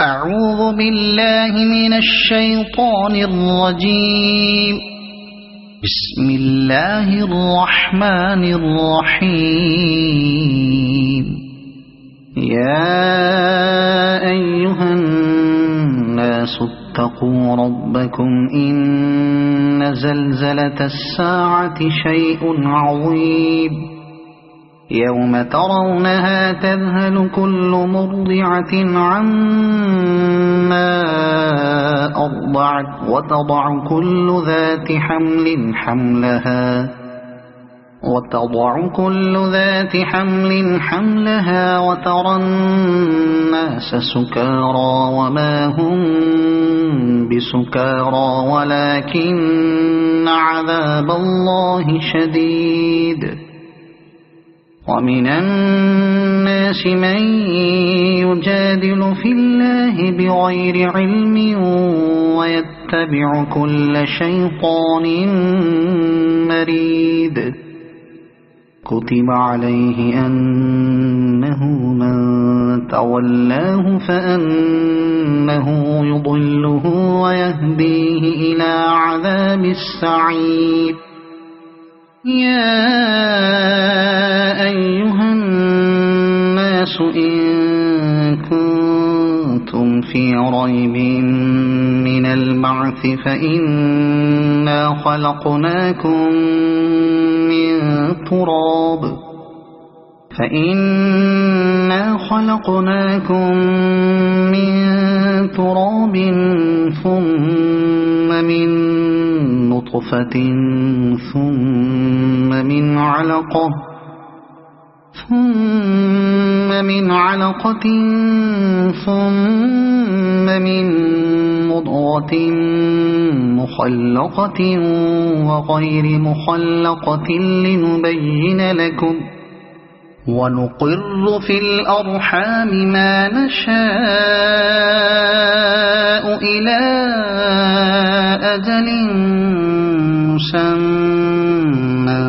أعوذ بالله من الشيطان الرجيم. بسم الله الرحمن الرحيم. يا أيها الناس اتقوا ربكم إن زلزلة الساعة شيء عظيم. يوم ترونها تذهل كل مرضعة عما أرضعت وتضع كل ذات حمل حملها وترى الناس سكارى وما هم بسكارى ولكن عذاب الله شديد. ومن الناس من يجادل في الله بغير علم ويتبع كل شيطان مريد. كتب عليه أنه من تولاه فأنه يضله ويهديه إلى عذاب السعير. يا أيها الناس إن كنتم في ريب من البعث فإنا خلقناكم من تراب ثم من نطفة ثم من علقة ثم من مضغة مخلقة وغير مخلقة لنبين لكم. ونقر في الأرحام ما نشاء إلى أجل مسمى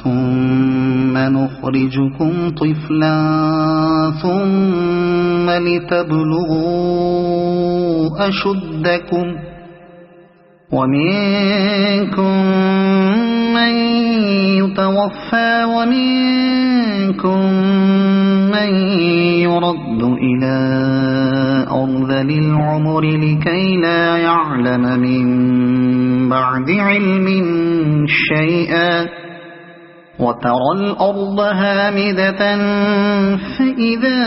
ثم نخرجكم طفلا ثم لتبلغوا أشدكم. ومنكم من يتوفى ومنكم من يرد إلى أرذل العمر لكي لا يعلم من بعد علم شيئا. وترى الأرض هامدة فإذا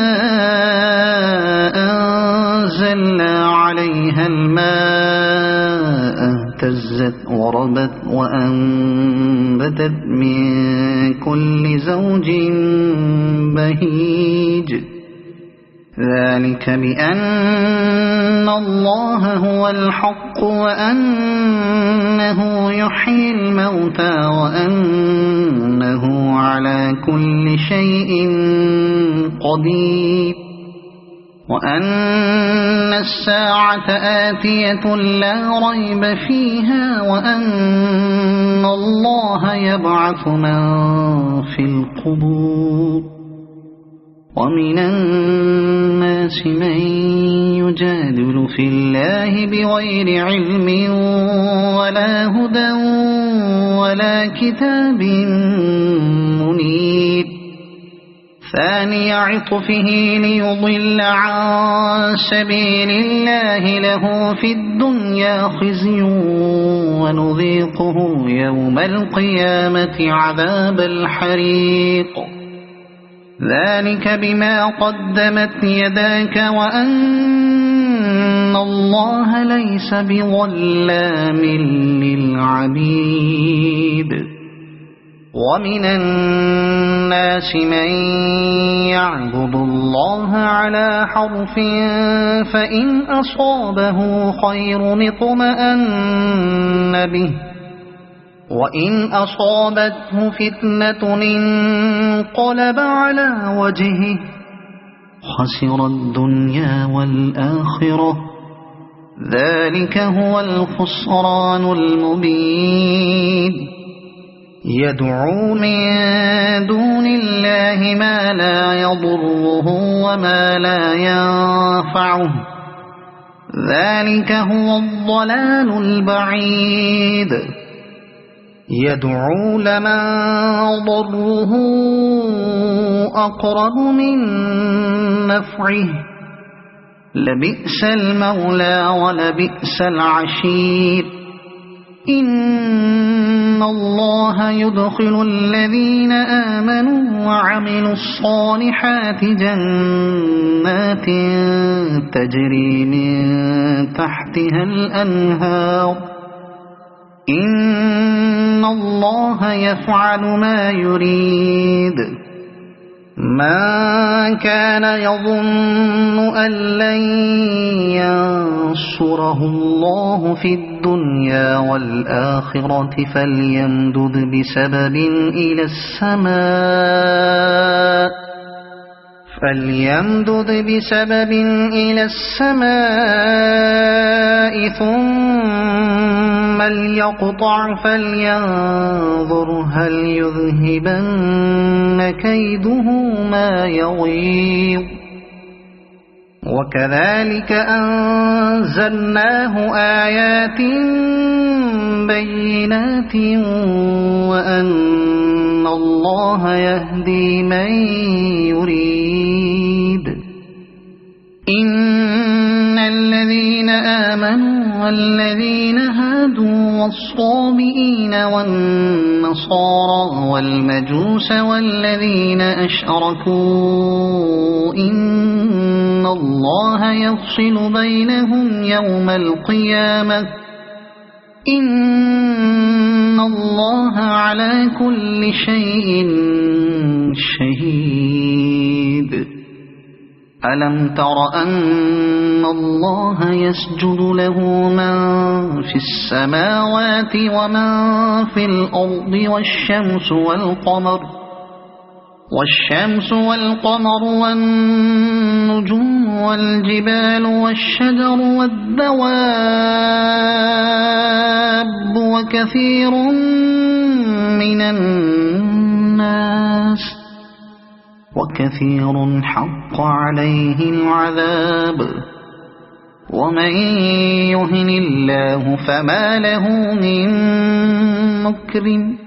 أنزلنا عليها الماء اهتزت وربت وأنبتت من كل زوج بهيج. ذلك بأن الله هو الحق وأنه يحيي الموتى وأنه على كل شيء قدير. وأن الساعة آتية لا ريب فيها وأن الله يبعث من في القبور. ومن الناس من يجادل في الله بغير علم ولا هدى ولا كتاب منير. ثاني عطفه ليضل عن سبيل الله له في الدنيا خزي ونذيقه يوم القيامة عذاب الحريق. ذلك بما قدمت يداك وأن الله ليس بظلام للعبيد. ومن الناس من يعبد الله على حرف فإن أصابه خير اطمأن به وإن أصابته فتنة انقلب على وجهه خسر الدنيا والآخرة. ذلك هو الخسران المبين. يدعو من دون الله ما لا يضره وما لا ينفعه ذلك هو الضلال البعيد يدعو لمن ضره أقرب من نفعه لبئس المولى ولبئس العشير إن الله يدخل الذين آمنوا وعملوا الصالحات جنات تجري من تحتها الأنهار إن الله يفعل ما يريد من كان يظن أن لن ينصره الله في الدنيا والآخرة فليمدد بسبب إلى السماء ثم ليقطع فلينظر هل يذهبن كيده ما يغيظ وكذلك أنزلناه آيات بينات وأن الله يهدي من يريد إن الذين آمنوا والذين هادوا والصابئين والنصارى والمجوس والذين أشركوا إن الله يفصل بينهم يوم القيامة إن الله على كل شيء شهيد ألم تر أن الله يسجد له من في السماوات ومن في الأرض والشمس والقمر والنجوم والجبال والشجر والدواب وكثير من الناس وكثير حق عليه العذاب ومن يهن الله فما له من مكرم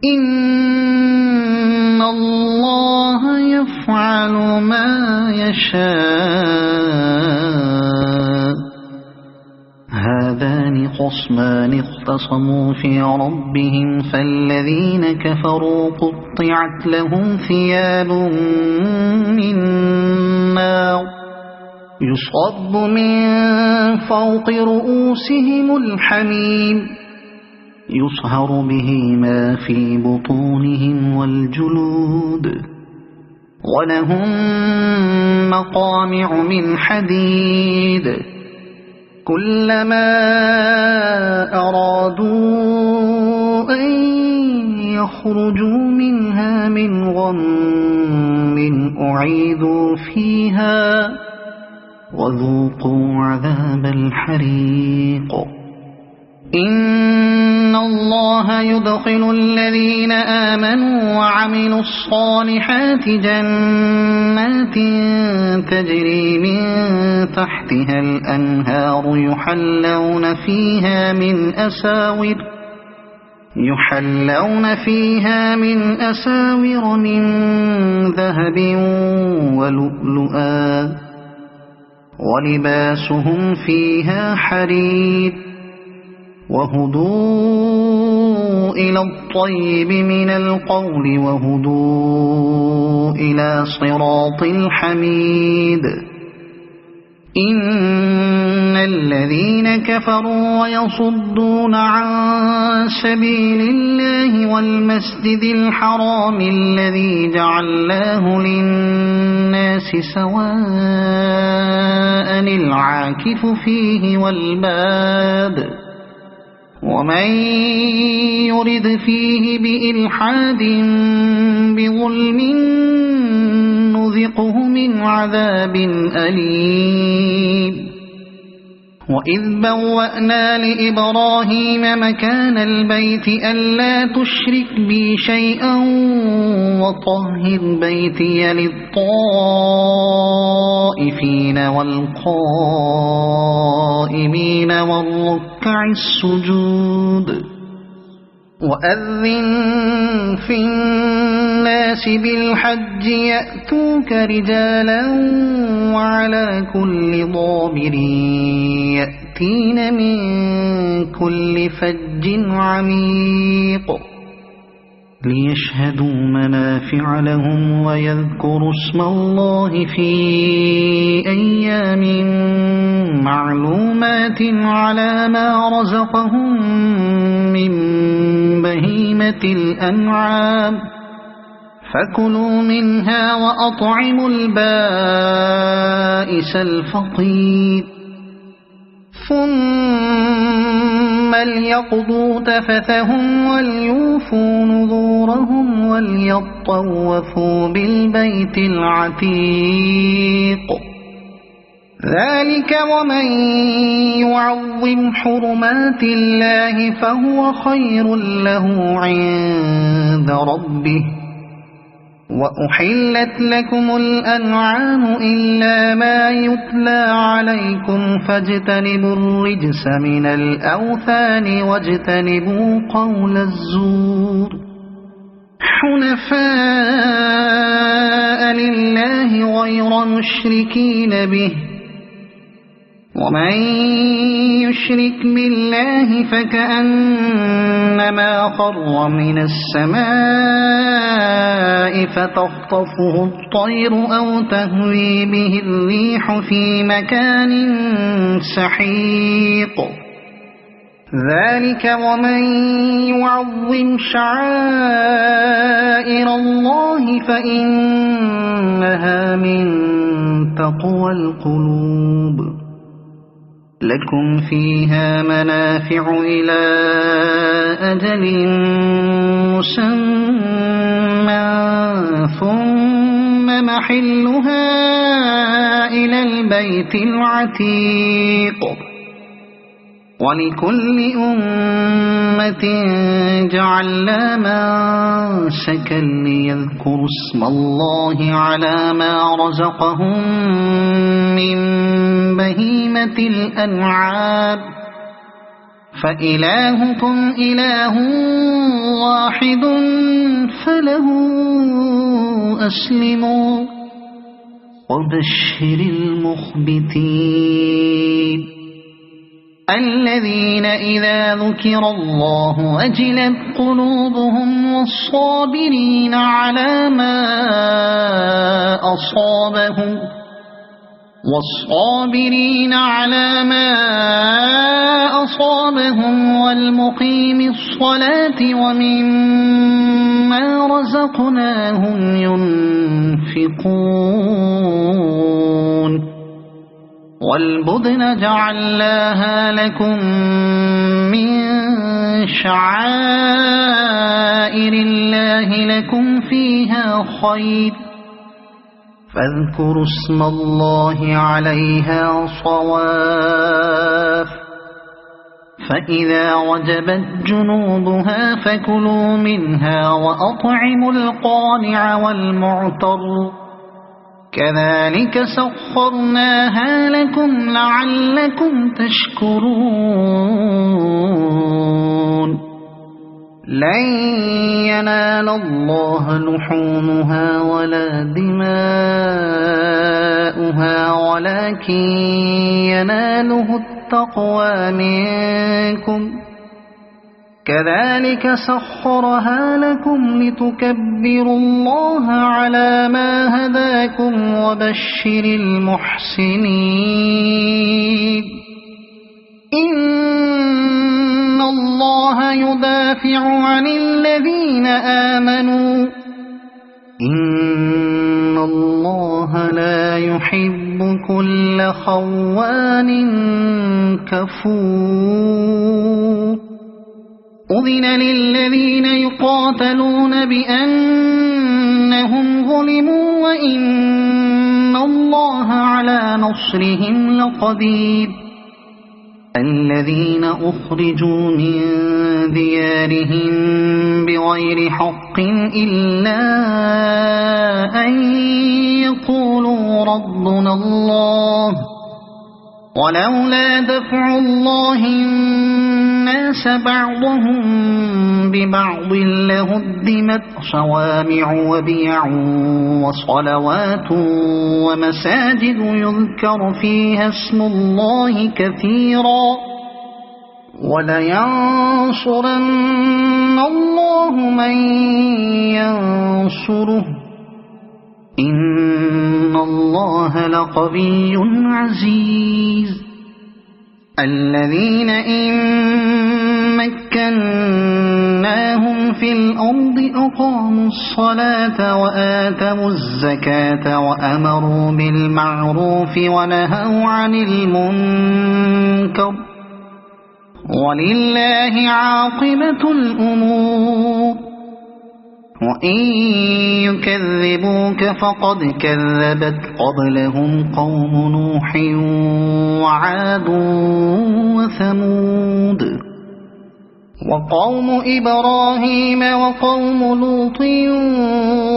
إن الله يفعل ما يشاء هذان خصمان اختصموا في ربهم فالذين كفروا قطعت لهم ثياب من نار يصب من فوق رؤوسهم الحميم يصهر به ما في بطونهم والجلود ولهم مقامع من حديد كلما أرادوا أن يخرجوا منها من غم أعيدوا فيها وذوقوا عذاب الحريق إن الله يدخل الذين آمنوا وعملوا الصالحات جنات تجري من تحتها الأنهار يحلون فيها من أساور من ذهب ولؤلؤا ولباسهم فيها حرير وهدوا إلى الطيب من القول وهدوا إلى صراط الحميد إن الذين كفروا ويصدون عن سبيل الله والمسجد الحرام الذي جعلناه للناس سواء العاكف فيه والباد ومن يرد فيه بإلحاد بظلم نذقه من عذاب أليم وإذ بوأنا لإبراهيم مكان البيت ألا تشرك بي شيئا وطهر بيتي للطائفين والقائمين والركع السجود وأذن في الناس بالحج يأتوك رجالا وعلى كل ضامر يأتين من كل فج عميق ليشهدوا منافع لهم ويذكروا اسم الله في أيام معلومات على ما رزقهم من بهيمة الأنعام فكلوا منها وأطعموا البائس الفقير ثم ليقضوا تفثهم وليوفوا نذورهم وليطوفوا بالبيت العتيق ذلك ومن يعظم حرمات الله فهو خير له عند ربه وأحلت لكم الأنعام إلا ما يتلى عليكم فاجتنبوا الرجس من الأوثان واجتنبوا قول الزور حنفاء لله غير مشركين به ومن يشرك بالله فكأنما خر من السماء فتخطفه الطير أو تهوي به الريح في مكان سحيق ذلك ومن يعظم شعائر الله فإنها من تقوى القلوب لكم فيها منافع إلى أجل مسمى ثم محلها إلى البيت العتيق ولكل أمة جعلنا منسكا ليذكروا اسم الله على ما رزقهم من بهيمة الأنعام فإلهكم إله واحد فله أسلموا وبشر المخبتين الذين إذا ذكر الله وجلت قلوبهم والصابرين على ما أصابهم والمقيم الصلاة ومما رزقناهم ينفقون والبدن جعلناها لكم من شعائر الله لكم فيها خير فاذكروا اسم الله عليها صواف فإذا وجبت جنوبها فكلوا منها وأطعموا القانع والمعتر كذلك سخرناها لكم لعلكم تشكرون لن ينال الله لحومها ولا دماؤها ولكن يناله التقوى منكم كذلك سخرها لكم لتكبروا الله على ما هداكم وبشر المحسنين إن الله يدافع عن الذين آمنوا إن الله لا يحب كل خوان كفور أذن للذين يقاتلون بأنهم ظلموا وإن الله على نصرهم لقدير الذين أخرجوا من ديارهم بغير حق إلا أن يقولوا ربنا الله ولولا دفع الله الناس بعضهم ببعض لهدمت صوامع وبيع وصلوات ومساجد يذكر فيها اسم الله كثيرا ولينصرن الله من ينصره إن الله لقوي عزيز الذين إن مكناهم في الأرض أقاموا الصلاة وآتوا الزكاة وأمروا بالمعروف ونهوا عن المنكر ولله عاقبة الأمور وإن يكذبوك فقد كذبت قبلهم قوم نوح وعاد وثمود وقوم إبراهيم وقوم لوط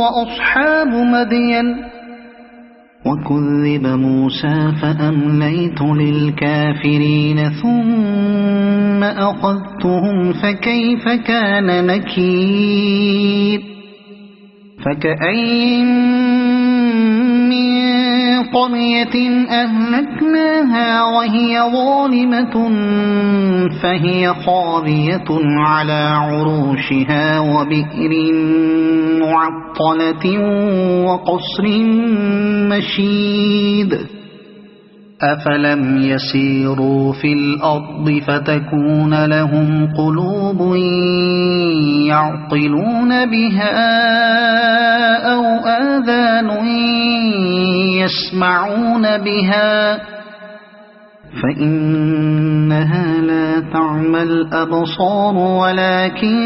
وأصحاب مدين وكذب موسى فأمليت للكافرين ثم أخذتهم فكيف كان نكير فكأين من قرية أهلكناها وهي ظالمة فهي خاوية على عروشها وبئر معطلة وقصر مشيد أفلم يسيروا في الأرض فتكون لهم قلوب يعقلون بها أو آذان يسمعون بها فإنها لا تعمى الأبصار ولكن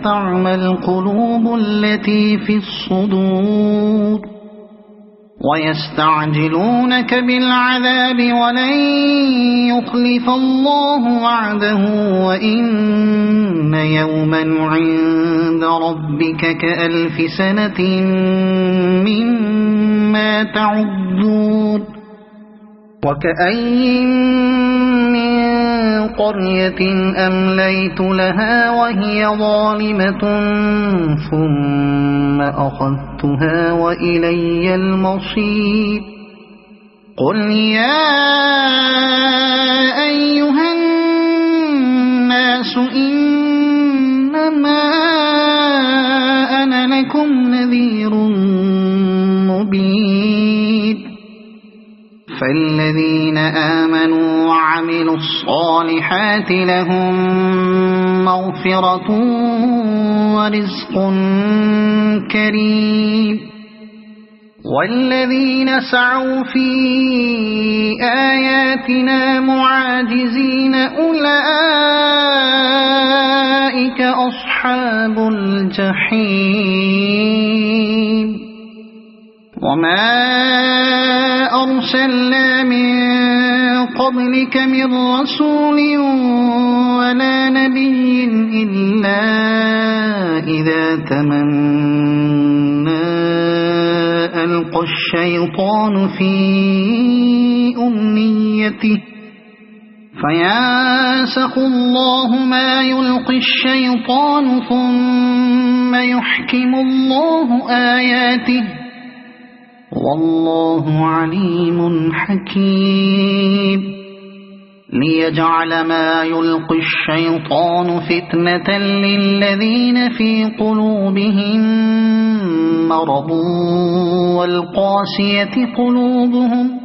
تعمى القلوب التي في الصدور ويستعجلونك بالعذاب ولن يخلف الله وعده وإن يوما عند ربك كألف سنة مما تعدون وكأين من قرية أمليت لها وهي ظالمة ثم أخذتها وإلي المصير قل يا أيها الناس إنما أنا لكم نذير مبين فالذين آمنوا وعملوا الصالحات لهم مغفرة ورزق كريم والذين سعوا في آياتنا معاجزين أولئك أصحاب الجحيم وما أرسلنا من قبلك من رسول ولا نبي إلا إذا تمنى ألقى الشيطان في أمنيته فينسخ الله ما يلقي الشيطان ثم يحكم الله آياته والله عليم حكيم ليجعل ما يلقي الشيطان فتنة للذين في قلوبهم مرض والقاسية قلوبهم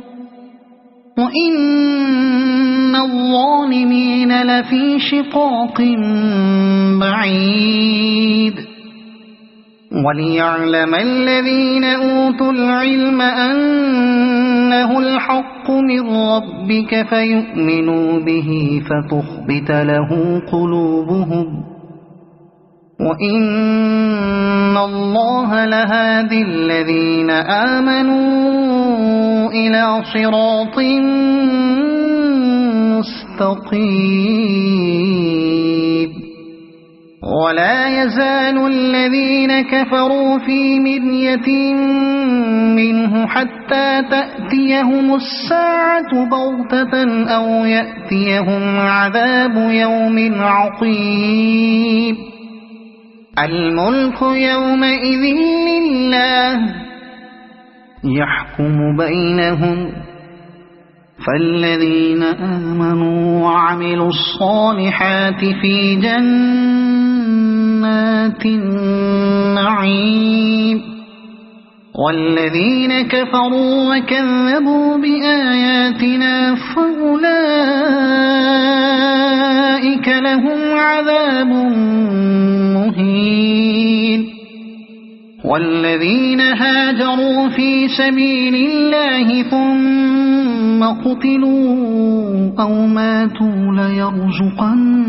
وإن الظالمين لفي شقاق بعيد وليعلم الذين أوتوا العلم أنه الحق من ربك فيؤمنوا به فتخبت له قلوبهم وإن الله لهادي الذين آمنوا إلى صراط مستقيم مستقيم ولا يزال الذين كفروا في مرية منه حتى تأتيهم الساعة بغتة أو يأتيهم عذاب يوم عقيم الملك يومئذ لله يحكم بينهم فالذين آمنوا وعملوا الصالحات في جنات النعيم والذين كفروا وكذبوا بآياتنا فأولئك لهم عذاب مهين والذين هاجروا في سبيل الله ثم قتلوا أو ماتوا ليرزقنهم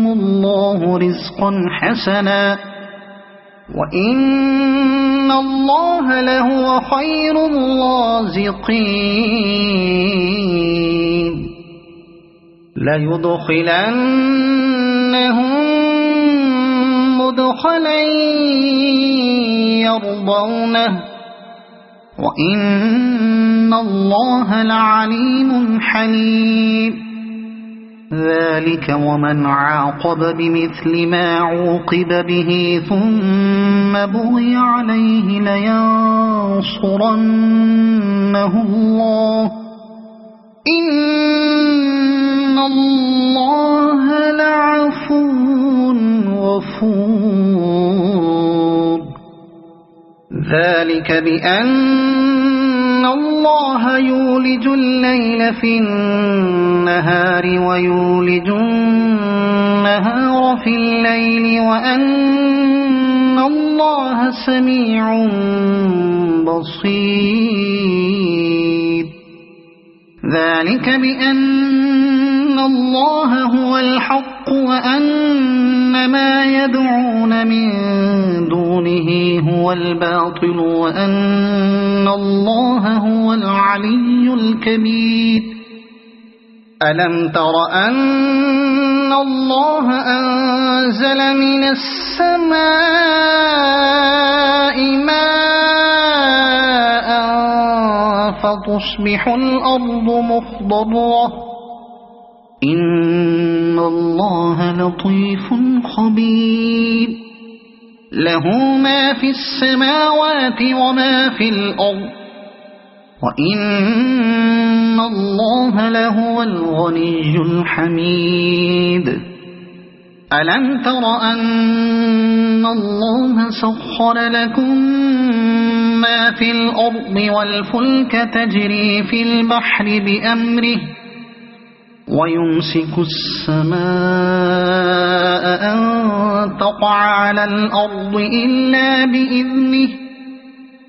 الله رزقا حسنا وإن الله لهو خير الرازقين ليدخلنهم مدخلا يرضونه وإن الله لعليم حليم ذلك ومن عاقب بمثل ما عوقب به ثم بغي عليه لينصرنه الله إن الله لعفو غفور ذلك بأن الله يولج الليل في النهار ويولج النهار في الليل وأن الله سميع بصير ذلك بأن الله هو الحق وأن ما يدعون من دونه هو الباطل وأن الله هو العلي الكبير ألم تر أن الله أنزل من السماء ماء فتصبح الأرض مخضرة إن الله لطيف خبير له ما في السماوات وما في الأرض وإن الله لهو الغني الحميد ألم تر أن الله سخر لكم ما في الأرض والفلك تجري في البحر بأمره ويمسك السماء أن تقع على الأرض إلا بإذنه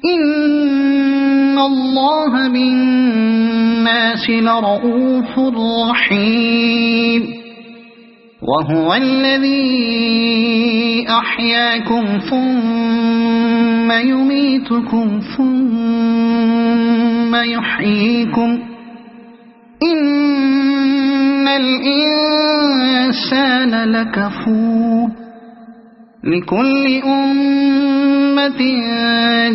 إن الله بالناس لرؤوف رحيم وهو الذي أحياكم ثم يميتكم ثم يحييكم إن الإنسان لكفور لكل أمة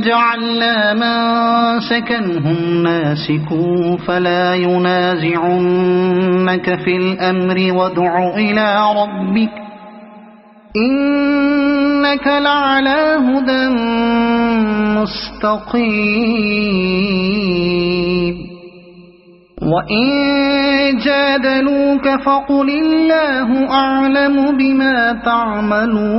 جعلنا منسكا هم ناسكوه فلا ينازعنك في الأمر وادع إلى ربك إنك لعلى هدى مستقيم وإن جادلوك فقل الله أعلم بما تعملون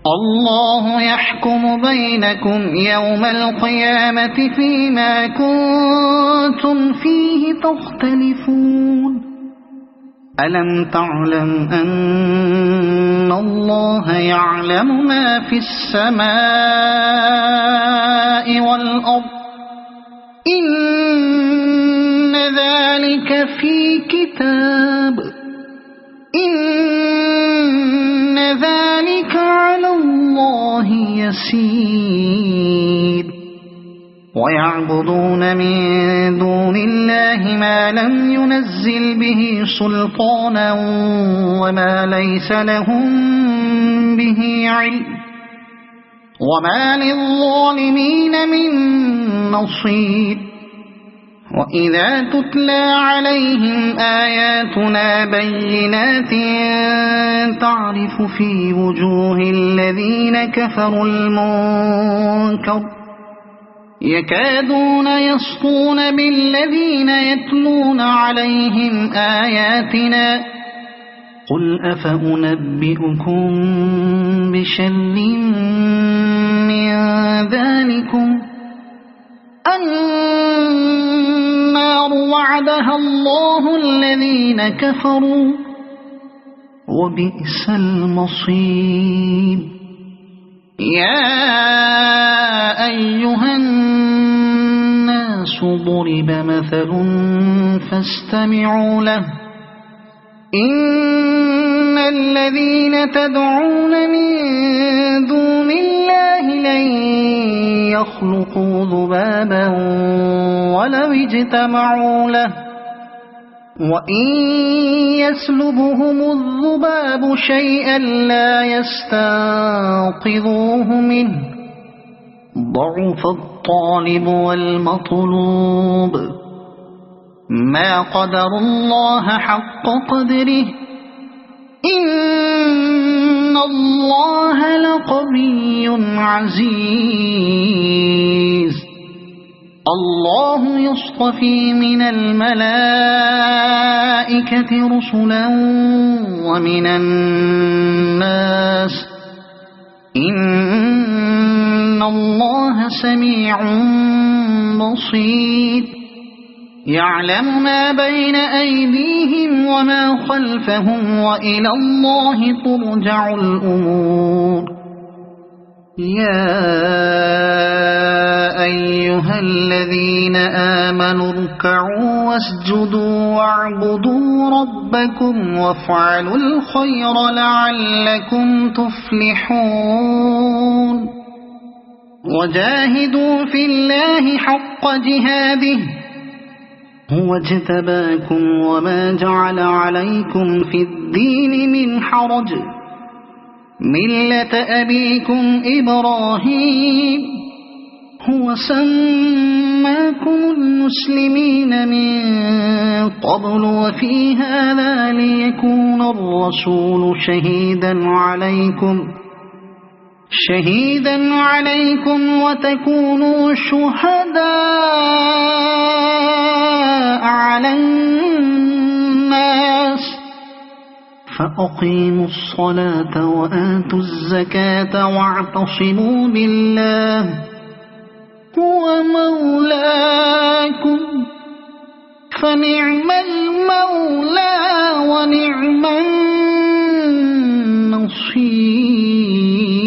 الله يحكم بينكم يوم القيامة فيما كنتم فيه تختلفون ألم تعلم أن الله يعلم ما في السماء والأرض إن ذلك في كتاب إن ذلك على الله يسير ويعبدون من دون الله ما لم ينزل به سلطانا وما ليس لهم به علم وما للظالمين من نصير وإذا تتلى عليهم آياتنا بينات تعرف في وجوه الذين كفروا المنكر يكادون يسطون بالذين يتلون عليهم آياتنا قل أفأنبئكم بشر من ذلكم النار وعدها الله الذين كفروا وبئس المصير يا أيها الناس ضرب مثل فاستمعوا له إن الذين تدعون من دون الله لن يخلقوا ذبابا ولو اجتمعوا له وإن يسلبهم الذباب شيئا لا يستنقذوه منه ضعف الطالب والمطلوب ما قدر الله حق قدره إن الله لقوي عزيز الله يصطفي من الملائكة رسلا ومن الناس إن الله سميع بصير يعلم ما بين أيديهم وما خلفهم وإلى الله ترجع الأمور يا أيها الذين آمنوا اركعوا واسجدوا واعبدوا ربكم وافعلوا الخير لعلكم تفلحون وجاهدوا في الله حق جهاده هو اجتباكم وما جعل عليكم في الدين من حرج ملة أبيكم إبراهيم هو سماكم المسلمين من قبل وفي هذا ليكون الرسول شهيدا عليكم وتكونوا شهداء على الناس فأقيموا الصلاة وآتوا الزكاة واعتصموا بالله هو مولاكم فنعم المولى ونعم النصير